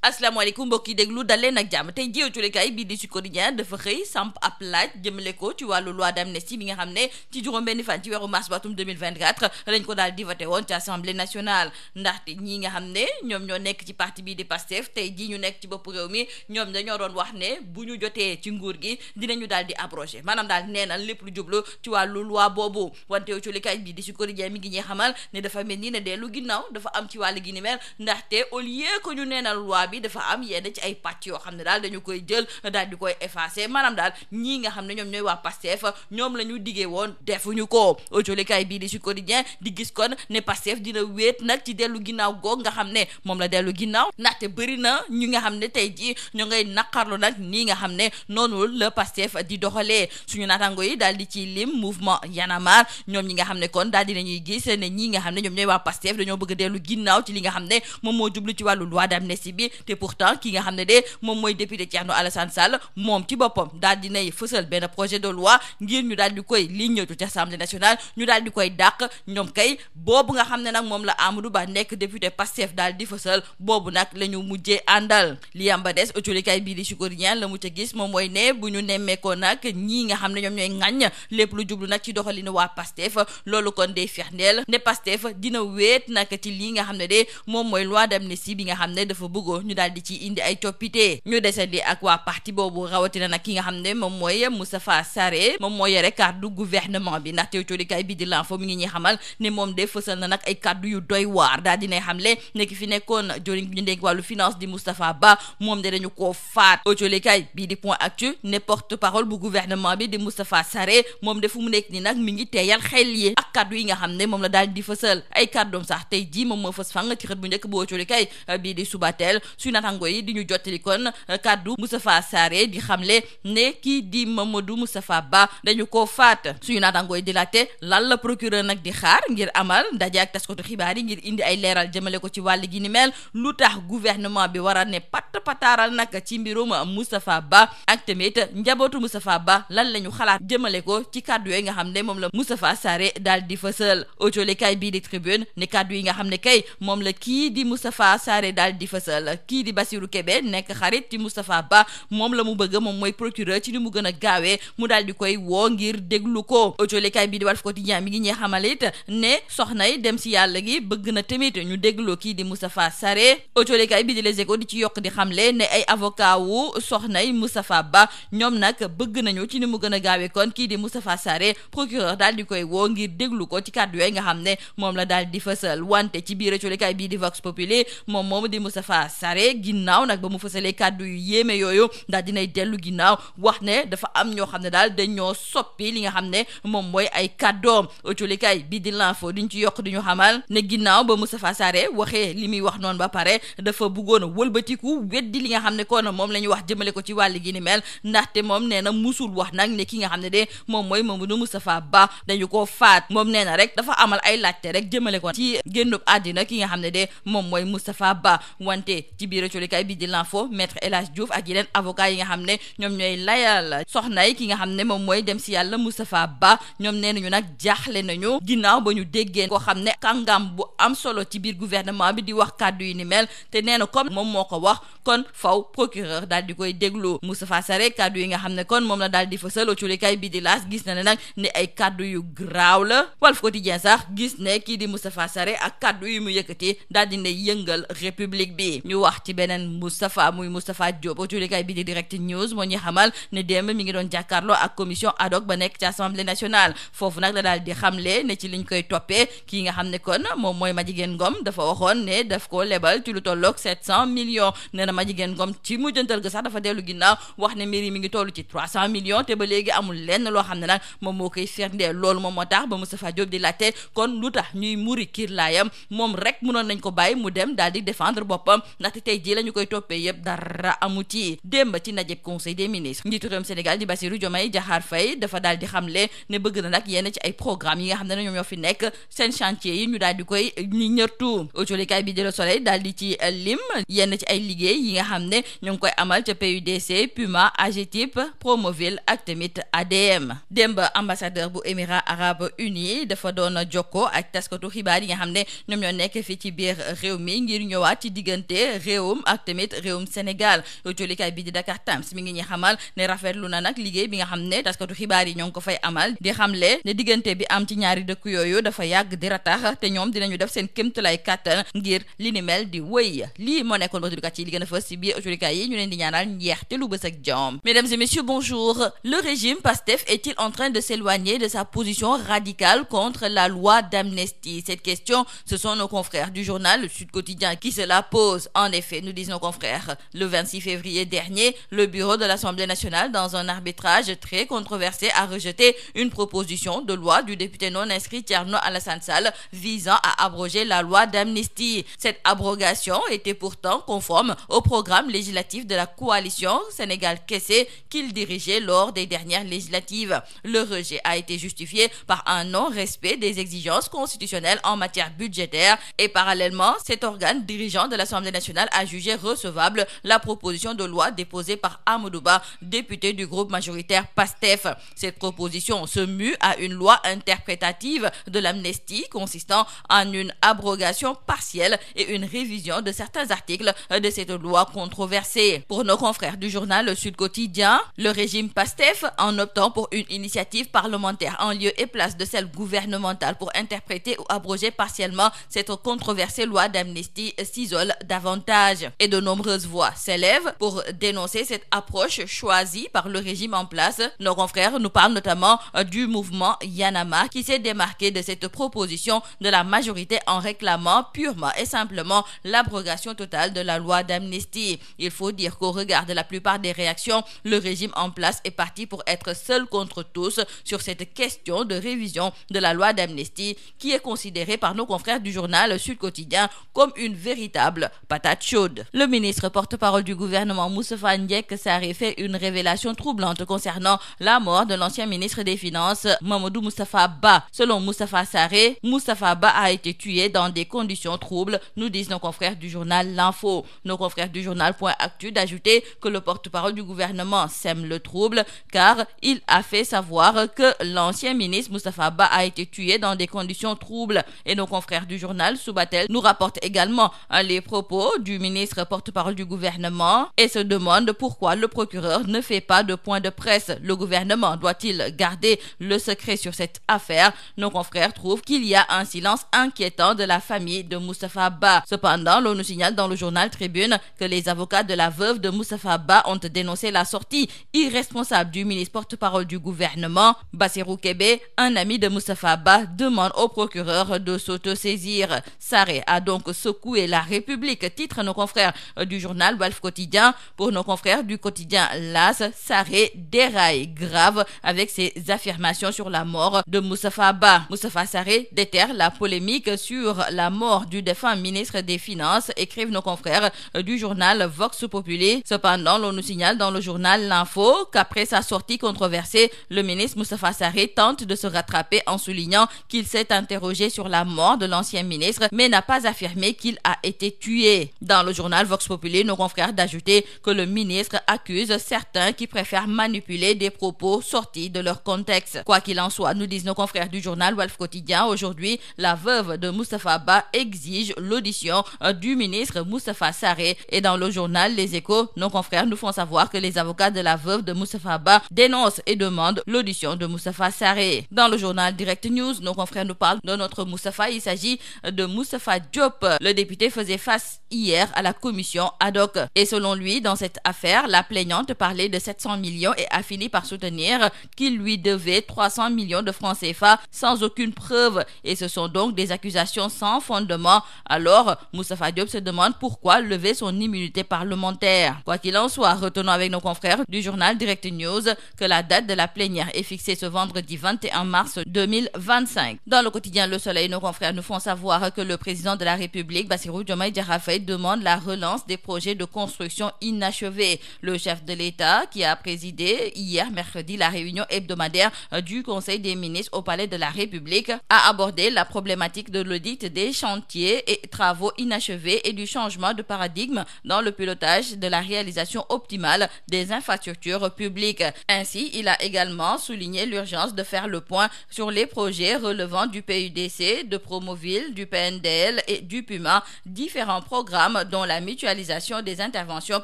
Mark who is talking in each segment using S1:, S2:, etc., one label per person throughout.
S1: asalaamaaleykum mbokk yi déglu dal leen ak jàmm tey jii autolikaay bii di Sud Quotidien dafa xëy samp ab laaj jëmale ko ci wàllu loi d'amnistie bi nga xam ne ci juróom-benni fan ci weeru mars batum 2024 lañ ko daal di voté woon ci assemblée nationale ndaxte ñi nga xam ne ñoom ñoo nekk ci parti bii di Pastef tey jii ñu nekk ci bopp réew mi ñoom dañoo doon wax ne bu ñu jotee ci nguur gi dinañu daal di abrogé maanaam daal neenal lépp lu jublu ci wàllu loi boobu wante autolikaay bii di Sud Quotidien mi ngi ñuy xamal ne dafa mel ni ne dellu ginnaaw dafa am ci wàllu gi ni mel ndaxte au lieu que ñu neenal loi bi dafa am yenn ci ay pàcc yoo xam ne daal dañu koy jël daal di koy effacer maanaam daal ñii nga xam ne ñoom ñooy waa Pastef ñoom la ñu diggee woon defuñu ko autolikaay bii di Sud Quotidien di gis kon ne Pastef dina wéet nag ci dellu ginnaaw goog nga xam ne moom la dellu ginnaaw ndaxte bëri na ñi nga xam ne tey jii ñu ngay naqarlu nag nii nga xam ne noonu la Pastef di doxalee suñu naataango yi daal di ci lim mouvement Y'en a marre ñoom ñi nga xam ne kon daal dinañuy gis ne ñii nga xam ne ñoom ñooy waa Pastef dañoo bëgg a dellu ginnaaw ci li nga xam ne moom moo jublu ci wàllu loi d'amnistie bi te pourtant ki nga xam ne de moom mooy député Thierno Alassane Sall moom ci boppam daal dinay fësal benn projet de loi ngir ñu daal di koy liggéeyatu ci assemblée nationale ñu daal di koy dàq ñoom kay boobu nga xam ne nag moom la Amadou Ba nekk député Pastef daal di fësal boobu nag la ñu mujjee àndal li am ba des autolikaay bii di Sud Quotidien la mu ca gis moom mooy ne bu ñu nemmeekoo nag ñii nga xam ne ñoom ñooy ŋàññ lépp lu jublu nag ci doxalinu waa Pastef loolu kon day firndeel ne Pastef dina wéet nag ci lii nga xam ne de moom mooy loi d'amnistie bi nga xam ne dafa bëggoo ñu daal di ci indi ay coppite ñu desandi ak waa parti boobu rawatina nag ki nga xam ne moom mooy Moustapha Sarré moom moo yore kàddu gouvernement bi ndaxte autolikaay bi di l'info mi ngi ñuy xamal ne moom de fësal na nag ay kàddu yu doy waar daal dinay xamle ne ki fi nekkoon joriñ bi ñu dénk wàllu finance di Moustapha Ba moom de dañu koo faat autolikaay bii di Point Actu ne porte parole bu gouvernement bi di Moustapha Sarré moom de fu mu nekk ni nag mi ngi teeyal xel yi ak kàddu yi nga xam ne moom la daal di fësal ay kàddoom sax tey jii moom moo fës fang ci xët bu njëkk bu autolikaay bii di Subatel suñu natango yi di ñu jottali kon kaddu Moustapha Sarré di xamle ne kii di Mamadou Moustapha Ba dañu koo faat suñu natango yi di laajte lan la procureur nag di xaar ngir amal ndaje ak taskatu xibaar yi ngir indi ay leeral jëmale ko ci wàll gi ni mel lu tax gouvernement bi war a ne pataaral nag ci mbirum Moustapha Ba ak tamit njabootu Moustapha Ba lan la ñu xalaat jëmale ko ci kaddu yooyu nga xam ne moom la Moustapha Sarré daal di fësal autolikaay bii di Tribune ne kaddu yi nga xam ne kay moom la kii di Moustapha Sarré daal di fësal kii di Bassirou Kébé nekk xarit ci Moustapha Ba moom la mu bëgg moom mooy procureur ci ni mu gën a gaawee mu daal di koy woo ngir déglu ko autolikaay bii di Walf Quotidien mi ngi ñee xamal it ne soxnay dem si yàlla gi bëgg na tamit ñu dégloo kii di Moustapha Sarré autolikaay bii di Les Échos di ci yokk di xamle ne ay avocat wu soxnay Moustapha Ba ñoom nag bëgg nañu ci ni mu gën a gaawee kon kii di Moustapha Sarré procureur daal di koy woo ngir déglu ko ci kàddu yooyu nga xam ne moom la daal di fësal wante ci biir autolikaay bii di Vox Populi moom moomu di Moustapha Sarré ginnaaw nag ba mu fësalee kàddu yu yéeme yooyu daal dinay dellu ginnaaw wax ne dafa am ñoo xam ne daal dañoo soppi li nga xam ne moom mooy ay kàddoom autolikaay bii di l'info diñ ci yokk di ñu xamal ne ginnaaw ba Moustapha Sarré waxee li muy wax noonu ba pare dafa bëggoon a wëlbatiku weddi li nga xam ne kon moom la ñu wax jëmale ko ci wàll gi ni mel ndaxte moom nee na musul wax nag ne ki nga xam ne de moom mooy Mamadou Moustapha Ba dañu koo faat moom nee na rek dafa amal ay laajte rek jëmale ko ci génnub àddina ki nga xam ne de moom mooy Moustapha Ba wante ci biir autolikaay bii di l'info maître El Hadj Diouf ak yeneen avocat yi nga xam ne ñoom ñooy layal soxnay ki nga xam ne moom mooy dem si yàlla Moustapha Ba ñoom nee nañu nag jaaxle nañu ginnaaw ba ñu déggee koo xam ne kàngam bu am solo ci biir gouvernement bi di wax kàddu yi ni mel te nee na comme moom moo ko wax kon faw procureur daal di koy déglu Moustapha Sarré kàddu yi nga xam ne kon moom la daal di fësal autolikaay bii di L'As gis na ne nag ne ay kàddu yu graaw la Walf Quotidien sax gis ne kii di Moustapha Sarré ak kàddu yu mu yëkkati daal di ne yëngal république bi ñu wax ci beneen Moustapha muy Moustapha Diop autolikaay bi di Direct News moo ñu xamal ne démb mi ngi doon jàkkaarloo ak commission ad hoc ba nekk ci assemblée nationale foofu nag la daal di xamle ne ci liñ koy toppee kii nga xam ne kon moom mooy Madjiguène Ngom dafa waxoon ne daf ko lebal ci lu tolloog 700 millions nee na Madjiguène Ngom ci mujjantal ga sax dafa dellu ginnaaw wax ne mbir yi mi ngi toll ci 300 millions te ba léegi amul lenn loo xam ne nag moom moo koy firndeel loolu moom moo tax ba Moustapha Diop di laajte kon lu tax ñuy muri kiirlaayam moom rek mënoon nañ ko bàyyi mu dem daal di défendre boppam ndaxte tey jii la ñu koy toppee yëpp dara amu ci démb ci najeb conseil des ministres njiitu réewum Sénégal di Bassirou Diomaye Diakhar Faye dafa daal di xamle ne bëgg na nag yenn ci ay programme yi nga xam ne ñoom ñoo fi nekk seen chantier yi ñu daal di koy ñi ñërtu autolikaay bi di Le Soleil daal di ci lim yenn ci ay liggéey yi nga xam ne ñu ngi koy amal ca PUDC Puma AGETIP Promoville ak tamit ADM démb ambassadeur bu Émirats Arabes Unis dafa doon jokkoo ak taskatu xibaar yi nga xam ne ñoom ñoo nekk fii ci biir réew mi ngir ñëwaat ci diggante réewum ak tamit réewum Sénégal jolikaay bi di Dakar Times mi ngi ñuy xamal ne rafetlu na nag liggéey bi nga xam ne taskatu xibaar yi ñoo ngi ko fay amal di xamle ne diggante bi am ci ñaari dëkk yooyu dafa yàgg di ratax te ñoom dinañu def seen kéemtalaay kàttan ngir li ni mel di wëy lii moo nekkoon batudukat yi li gën a fës si biir jolikaay yi ñu leen di ñaanal njeexte lu bës ak jàmm. Mesdames et messieurs, bonjour. Le régime PASTEF est-il en train de s'éloigner de sa position radicale contre la loi d'amnistie? Cette question, ce sont nos confrères du journal Le Sud Quotidien qui se la posent. En effet, nous disent nos confrères, le 26 février dernier, le bureau de l'Assemblée nationale, dans un arbitrage très controversé, a rejeté une proposition de loi du député non inscrit Thierno Alassane Sall visant à abroger la loi d'amnistie. Cette abrogation était pourtant conforme au programme législatif de la coalition Sénégal Kessé qu'il dirigeait lors des dernières législatives. Le rejet a été justifié par un non-respect des exigences constitutionnelles en matière budgétaire et parallèlement, cet organe dirigeant de l'Assemblée nationale a jugé recevable la proposition de loi déposée par Amadou Ba, député du groupe majoritaire PASTEF. Cette proposition se mue à une loi interprétative de l'amnistie consistant en une abrogation partielle et une révision de certains articles de cette loi controversée. Pour nos confrères du journal Le Sud Quotidien, le régime PASTEF, en optant pour une initiative parlementaire en lieu et place de celle gouvernementale pour interpréter ou abroger partiellement cette controversée loi d'amnistie, s'isole davantage. Et de nombreuses voix s'élèvent pour dénoncer cette approche choisie par le régime en place. Nos confrères nous parlent notamment du mouvement Y en a marre qui s'est démarqué de cette proposition de la majorité en réclamant purement et simplement l'abrogation totale de la loi d'amnistie. Il faut dire qu'au regard de la plupart des réactions, le régime en place est parti pour être seul contre tous sur cette question de révision de la loi d'amnistie qui est considérée par nos confrères du journal Sud Quotidien comme une véritable patate chaude. Le ministre porte-parole du gouvernement Moustapha Ndiek Sarré fait une révélation troublante concernant la mort de l'ancien ministre des Finances Mamadou Moustapha Ba. Selon Moustapha Sarré, Moustapha Ba a été tué dans des conditions troubles, nous disent nos confrères du journal L'Info. Nos confrères du journal Point Actu d'ajouter que le porte-parole du gouvernement sème le trouble car il a fait savoir que l'ancien ministre Moustapha Ba a été tué dans des conditions troubles. Et nos confrères du journal Subatel nous rapportent également les propos du ministre porte-parole du gouvernement et se demandent pourquoi le procureur ne fait pas de point de presse. Le gouvernement doit-il garder le secret sur cette affaire? Nos confrères trouvent qu'il y a un silence inquiétant de la famille de Moustapha Ba. Cependant, l'on nous signale dans le journal Tribune que les avocats de la veuve de Moustapha Ba ont dénoncé la sortie irresponsable du ministre porte-parole du gouvernement. Bassirou Kébé, un ami de Moustapha Ba, demande au procureur de s'autosaisir. Sarré a donc secoué la République, titre nos confrères du journal Walf Quotidien. Pour nos confrères du quotidien L'As, Sarré déraille grave avec ses affirmations sur la mort de Moustapha Ba. Moustapha Sarré déterre la polémique sur la mort du défunt ministre des Finances, écrivent nos confrères du journal Vox Populi. Cependant, l'on nous signale dans le journal L'Info qu'après sa sortie controversée, le ministre Moustapha Sarré tente de se rattraper en soulignant qu'il s'est interrogé sur la mort de l'ancien ministre, mais n'a pas affirmé qu'il a été tué. Dans le journal Vox Populi, nos confrères d'ajouter que le ministre accuse certains qui préfèrent manipuler des propos sortis de leur contexte. Quoi qu'il en soit, nous disent nos confrères du journal Walf Quotidien, aujourd'hui, la veuve de Moustapha Ba exige l'audition du ministre Moustapha Sarré. Et dans le journal Les Échos, nos confrères nous font savoir que les avocats de la veuve de Moustapha Ba dénoncent et demandent l'audition de Moustapha Sarré. Dans le journal Direct News, nos confrères nous parlent de notre Moustapha. Il s'agit de Moustapha Diop. Le député faisait face hier à la commission ad hoc. Et selon lui, dans cette affaire, la plaignante parlait de 700 millions et a fini par soutenir qu'il lui devait 300 millions de francs CFA sans aucune preuve. Et ce sont donc des accusations sans fondement. Alors, Moustapha Diop se demande pourquoi lever son immunité parlementaire. Quoi qu'il en soit, retenons avec nos confrères du journal Direct News que la date de la plénière est fixée ce vendredi 21 mars 2025. Dans le quotidien Le Soleil, nos confrères nous font savoir que le président de la République, Bassirou Diomaye Diakhar Faye, demande la relance des projets de construction inachevés. Le chef de l'État, qui a présidé hier mercredi la réunion hebdomadaire du Conseil des ministres au Palais de la République, a abordé la problématique de l'audit des chantiers et travaux inachevés et du changement de paradigme dans le pilotage de la réalisation optimale des infrastructures publiques. Ainsi, il a également souligné l'urgence de faire le point sur les projets relevant du PUDC, de Promoville, du PNDL et du PUMA, différents programmes dont la mutualisation des interventions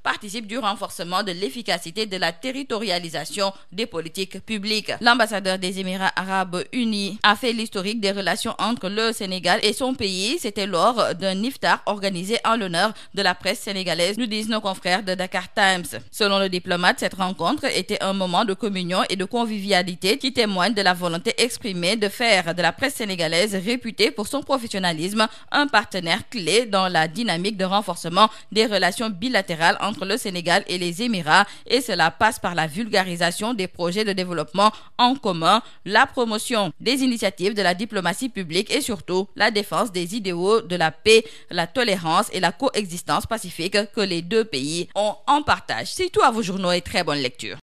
S1: participe du renforcement de l'efficacité de la territorialisation des politiques publiques. L'ambassadeur des Émirats arabes unis a fait l'historique des relations entre le Sénégal et son pays. C'était lors d'un iftar organisé en l'honneur de la presse sénégalaise, nous disent nos confrères de Dakar Times. Selon le diplomate, cette rencontre était un moment de communion et de convivialité qui témoigne de la volonté exprimée de faire de la presse sénégalaise, réputée pour son professionnalisme, un partenaire clé dans la dynamique de renforcement des relations bilatérales entre le Sénégal et les Émirats, et cela passe par la vulgarisation des projets de développement en commun, la promotion des initiatives de la diplomatie publique et surtout la défense des idéaux de la paix, la tolérance et la coexistence pacifique que les deux pays ont en partage. C'est tout à vos journaux et très bonne lecture.